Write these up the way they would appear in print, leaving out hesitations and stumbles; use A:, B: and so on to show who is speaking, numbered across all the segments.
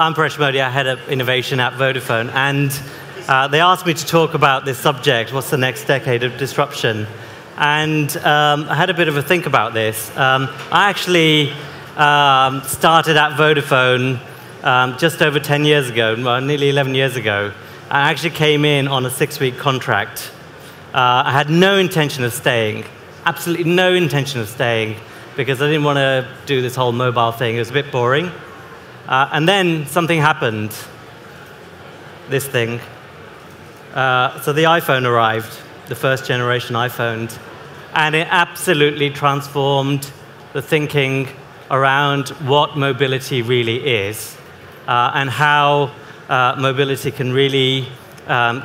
A: I'm Paresh Modi. I head up innovation at Vodafone, and they asked me to talk about this subject, what's the next decade of disruption? And I had a bit of a think about this. I actually started at Vodafone just over 10 years ago, well, nearly 11 years ago. I actually came in on a 6-week contract. I had no intention of staying, absolutely no intention of staying, because I didn't want to do this whole mobile thing. It was a bit boring. And then something happened, this thing. So the iPhone arrived, the first generation iPhone, and it absolutely transformed the thinking around what mobility really is and how mobility can really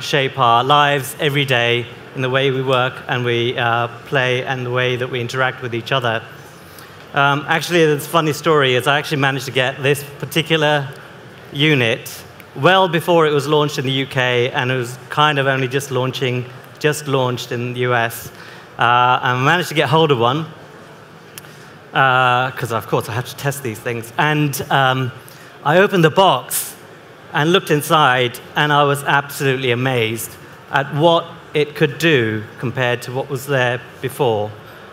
A: shape our lives every day in the way we work and we play and the way that we interact with each other. Actually, this funny story is I actually managed to get this particular unit well before it was launched in the UK, and it was kind of only just launched in the US. I managed to get hold of one, because of course I had to test these things. And I opened the box and looked inside, and I was absolutely amazed at what it could do compared to what was there before.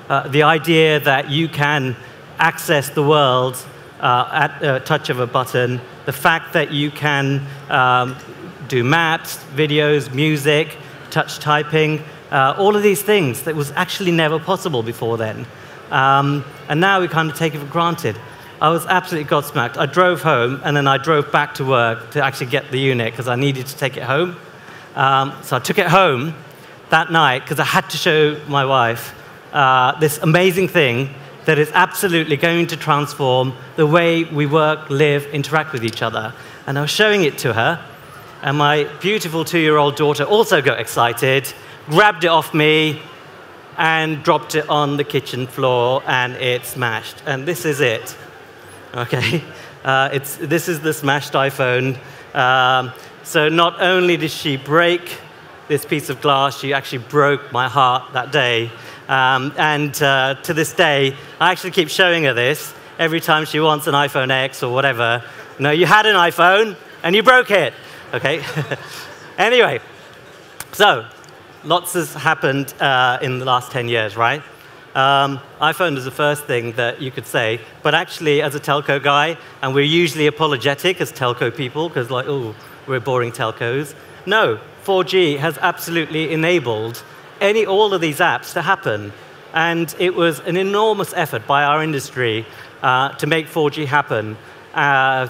A: The idea that you can access the world at a touch of a button, the fact that you can do maps, videos, music, touch typing, all of these things that was actually never possible before then. And now we kind of take it for granted. I was absolutely gobsmacked. I drove home, and then I drove back to work to actually get the unit because I needed to take it home. So I took it home that night because I had to show my wife this amazing thing that is absolutely going to transform the way we work, live, interact with each other. And I was showing it to her, and my beautiful 2-year-old daughter also got excited, grabbed it off me, and dropped it on the kitchen floor, and it smashed. And this is it, okay? This is the smashed iPhone. So not only did she break this piece of glass, she actually broke my heart that day. And to this day, I actually keep showing her this every time she wants an iPhone X or whatever. No, you had an iPhone, and you broke it. Okay? Anyway, so lots has happened in the last 10 years, right? iPhone is the first thing that you could say, but actually, as a telco guy, and we're usually apologetic as telco people, because like, oh, we're boring telcos. No, 4G has absolutely enabled all of these apps to happen. And it was an enormous effort by our industry to make 4G happen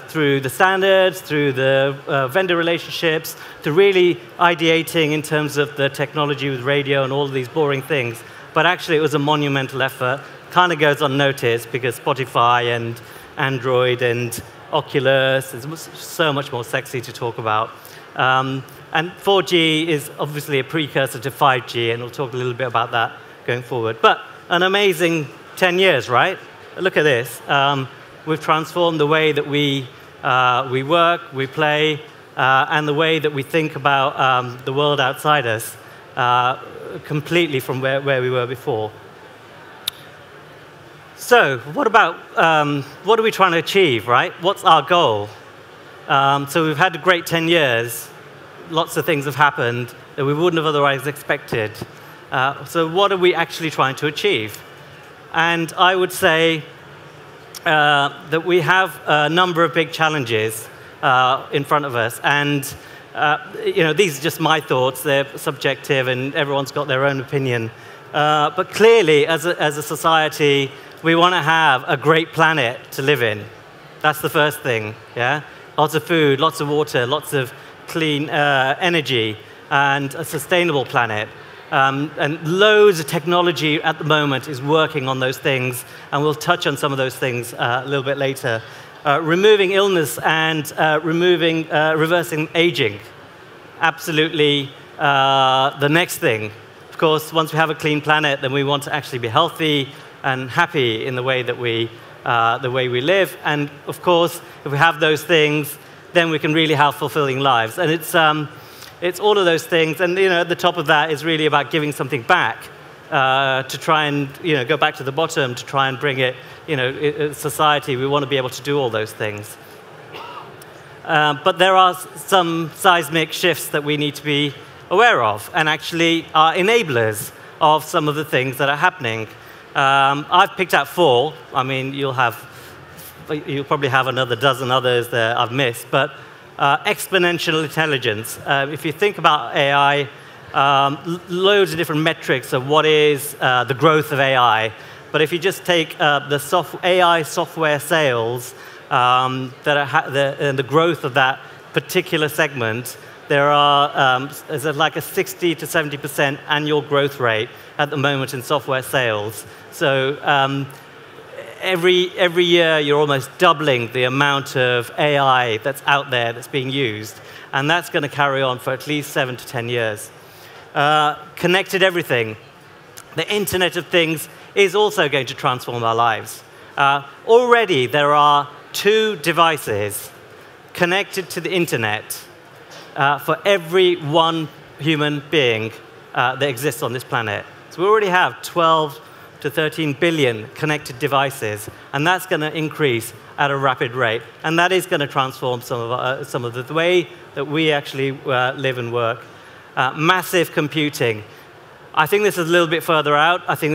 A: through the standards, through the vendor relationships, to really ideating in terms of the technology with radio and all of these boring things. But actually, it was a monumental effort. Kind of goes unnoticed because Spotify and Android and Oculus is so much more sexy to talk about. And 4G is obviously a precursor to 5G, and we'll talk a little bit about that going forward. But an amazing 10 years, right? Look at this. We've transformed the way that we work, we play, and the way that we think about the world outside us completely from where we were before. So what about, what are we trying to achieve, right? What's our goal? So we've had a great 10 years. Lots of things have happened that we wouldn't have otherwise expected. So what are we actually trying to achieve? And I would say that we have a number of big challenges in front of us. And these are just my thoughts. They're subjective, and everyone's got their own opinion. But clearly, as a society, we want to have a great planet to live in. That's the first thing, yeah? Lots of food, lots of water, lots of clean energy, and a sustainable planet. And loads of technology at the moment is working on those things, and we'll touch on some of those things a little bit later. Removing illness and reversing aging. Absolutely the next thing. Of course, once we have a clean planet, then we want to actually be healthy and happy in the way that we live. And of course, if we have those things, then we can really have fulfilling lives. And it's all of those things. And at the top of that is really about giving something back to try and go back to the bottom, to try and bring it, society. We want to be able to do all those things. But there are some seismic shifts that we need to be aware of, and actually are enablers of some of the things that are happening. I've picked out 4. I mean, you'll probably have another dozen others that I've missed, but exponential intelligence. If you think about AI, loads of different metrics of what is the growth of AI. But if you just take the AI software sales, and the growth of that particular segment, there's like a 60 to 70% annual growth rate at the moment in software sales. So every year you're almost doubling the amount of AI that's out there that's being used, and that's going to carry on for at least 7 to 10 years. Connected everything. The Internet of Things is also going to transform our lives. Already there are 2 devices connected to the Internet for every one human being that exists on this planet. So we already have 12 to 13 billion connected devices, and that's going to increase at a rapid rate. And that is going to transform some of the way that we actually live and work. Massive computing. I think this is a little bit further out. I think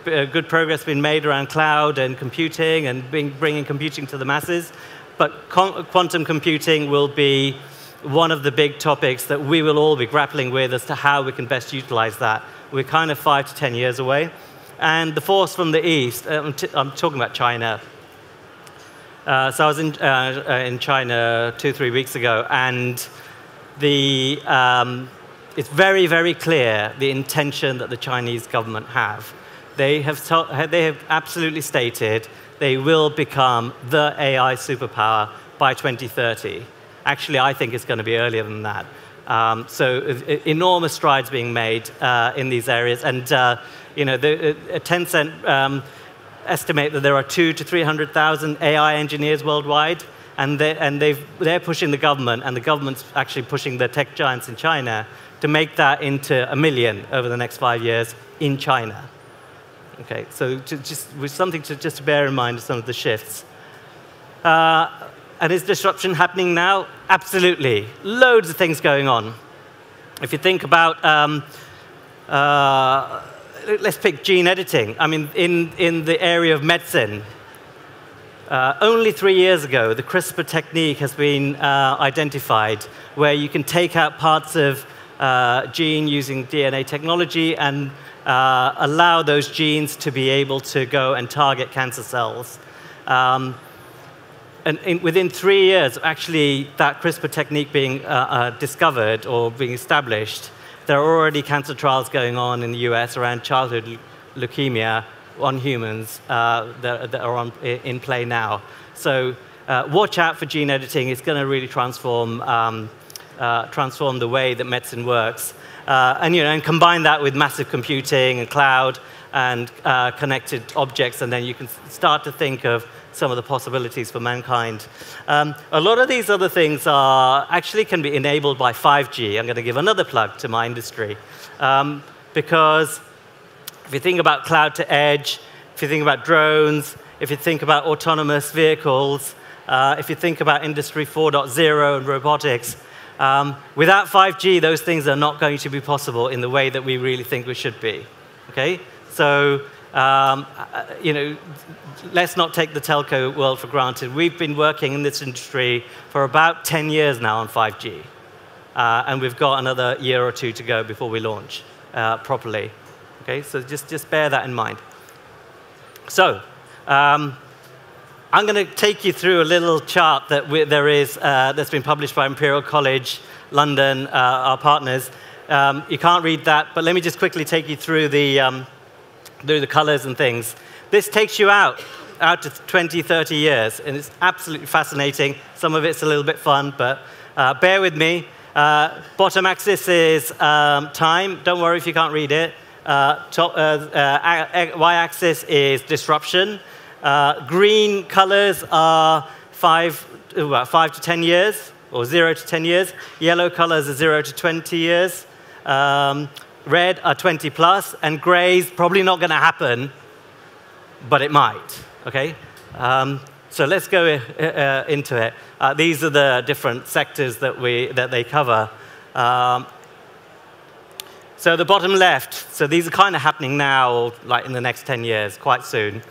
A: good progress has been made around cloud and computing and bringing computing to the masses. But quantum computing will be one of the big topics that we will all be grappling with as to how we can best utilize that. We're kind of 5 to 10 years away. And the force from the east, I'm talking about China. So I was in China 2-3 weeks ago, and it's very, very clear the intention that the Chinese government have. They have absolutely stated they will become the AI superpower by 2030. Actually, I think it's going to be earlier than that. So enormous strides being made in these areas. And Tencent estimate that there are 200,000 to 300,000 AI engineers worldwide. And they're pushing the government, and the government's actually pushing the tech giants in China to make that into 1 million over the next 5 years in China. Okay, so something to bear in mind some of the shifts. And is disruption happening now? Absolutely. Loads of things going on. If you think about, let's pick gene editing. I mean, in the area of medicine, only 3 years ago, the CRISPR technique has been identified, where you can take out parts of gene using DNA technology and allow those genes to be able to go and target cancer cells. And within 3 years, actually, that CRISPR technique being discovered or being established, there are already cancer trials going on in the US around childhood leukemia on humans that are in play now. So watch out for gene editing. It's going to really transform the way that medicine works. And combine that with massive computing and cloud and connected objects, and then you can start to think of some of the possibilities for mankind. A lot of these other things actually can be enabled by 5G. I'm going to give another plug to my industry. Because if you think about cloud to edge, if you think about drones, if you think about autonomous vehicles, if you think about Industry 4.0 and robotics, without 5G, those things are not going to be possible in the way that we really think we should be. Okay? So, let's not take the telco world for granted. We've been working in this industry for about 10 years now on 5G. And we've got another year or 2 to go before we launch properly. Okay? So just bear that in mind. So, I'm going to take you through a little chart that that's been published by Imperial College London, our partners. You can't read that, but let me just quickly take you through the colors and things. This takes you out to 20, 30 years, and it's absolutely fascinating. Some of it's a little bit fun, but bear with me. Bottom axis is time. Don't worry if you can't read it. Y-axis is disruption. Green colors are 5 to 10 years, or 0 to 10 years. Yellow colors are 0 to 20 years. Red are 20 plus, and gray is probably not going to happen, but it might. Okay? So let's go into it. These are the different sectors that they cover. So the bottom left, so these are kind of happening now, or like in the next 10 years, quite soon.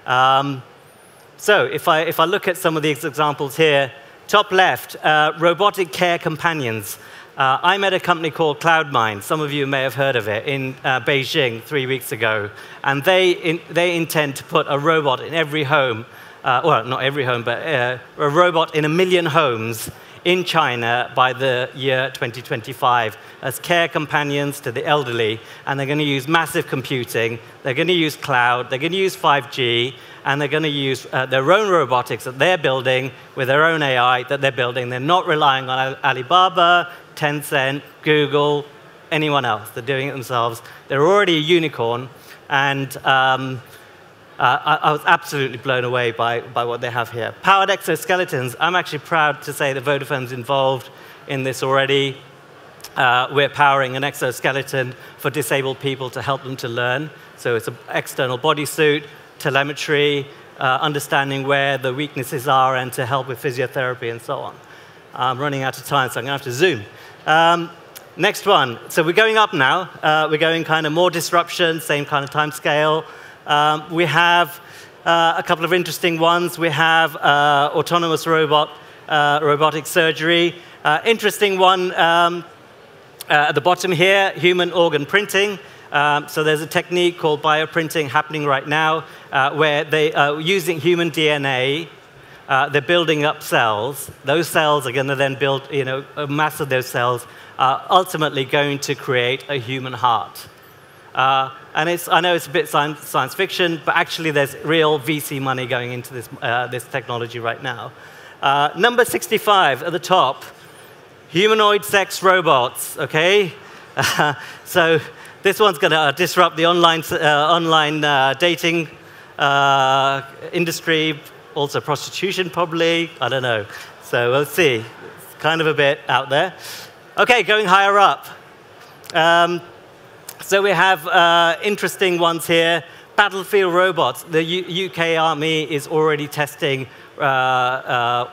A: So if I look at some of these examples here, top left, robotic care companions. I'm at a company called CloudMind. Some of you may have heard of it, in Beijing 3 weeks ago. And they intend to put a robot in every home, well, not every home, but a robot in 1 million homes in China by the year 2025 as care companions to the elderly. And they're going to use massive computing. They're going to use cloud. They're going to use 5G. And they're going to use their own robotics that they're building with their own AI that they're building. They're not relying on Alibaba, Tencent, Google, anyone else. They're doing it themselves. They're already a unicorn. And I was absolutely blown away by what they have here. Powered exoskeletons. I'm actually proud to say that Vodafone's involved in this already. We're powering an exoskeleton for disabled people to help them to learn. So it's an external bodysuit, telemetry, understanding where the weaknesses are, and to help with physiotherapy and so on. I'm running out of time, so I'm going to have to zoom. Next one. So we're going up now. We're going kind of more disruption, same kind of time scale. We have a couple of interesting ones. We have autonomous robotic surgery. Interesting one at the bottom here, human organ printing. So there's a technique called bioprinting happening right now, where they are using human DNA. They're building up cells. Those cells are going to then build, a mass of those cells are ultimately going to create a human heart. And I know it's a bit science fiction, but actually there's real VC money going into this technology right now. Number 65 at the top, humanoid sex robots, okay? So this one's going to disrupt the online dating industry, also prostitution probably, I don't know. So we'll see. It's kind of a bit out there. Okay, going higher up. So we have interesting ones here. Battlefield robots. The UK Army is already testing robot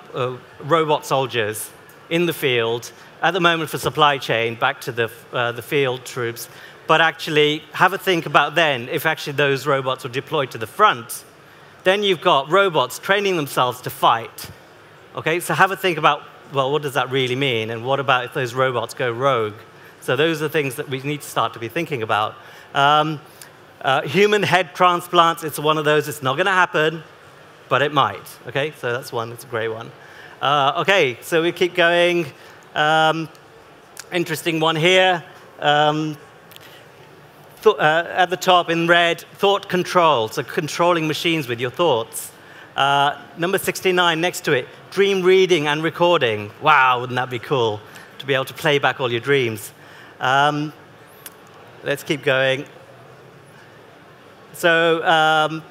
A: soldiers in the field at the moment for supply chain, back to the field troops. But actually, have a think about then, if actually those robots were deployed to the front, then you've got robots training themselves to fight. Okay, so have a think about, well, what does that really mean? And what about if those robots go rogue? So those are things that we need to start to be thinking about. Human head transplants, it's one of those. It's not going to happen, but it might. Okay, so that's one. It's a great one. Okay, so we keep going. Interesting one here. At the top in red, thought control, so controlling machines with your thoughts. Number 69 next to it, dream reading and recording. Wow, wouldn't that be cool to be able to play back all your dreams? Let's keep going. So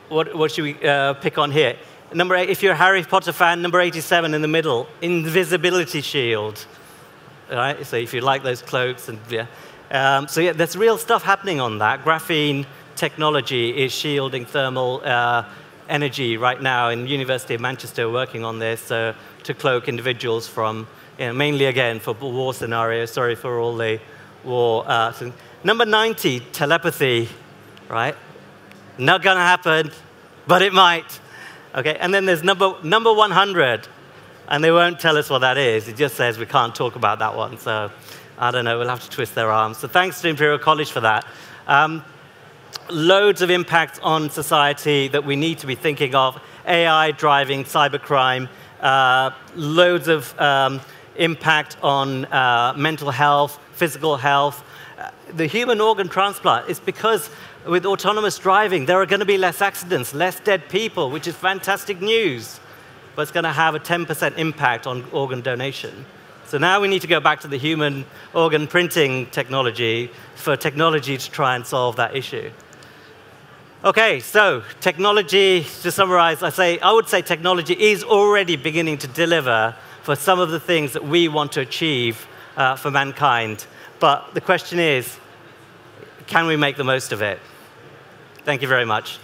A: what should we pick on here? Number 8, if you're a Harry Potter fan, number 87 in the middle, invisibility shield. All right, so if you like those cloaks and yeah. So yeah, there's real stuff happening on that. Graphene technology is shielding thermal energy right now, and University of Manchester are working on this to cloak individuals from, mainly again for war scenarios. Sorry for all the war. Number 90, telepathy, right? Not gonna happen, but it might. Okay, and then there's number 100, and they won't tell us what that is. It just says we can't talk about that one. So I don't know, we'll have to twist their arms. So thanks to Imperial College for that. Loads of impacts on society that we need to be thinking of. AI driving cybercrime, loads of impact on mental health, physical health. The human organ transplant is because with autonomous driving, there are going to be less accidents, less dead people, which is fantastic news. But it's going to have a 10% impact on organ donation. So now we need to go back to the human organ printing technology for technology to try and solve that issue. Okay, so technology, to summarize, I would say technology is already beginning to deliver for some of the things that we want to achieve for mankind. But the question is, can we make the most of it? Thank you very much.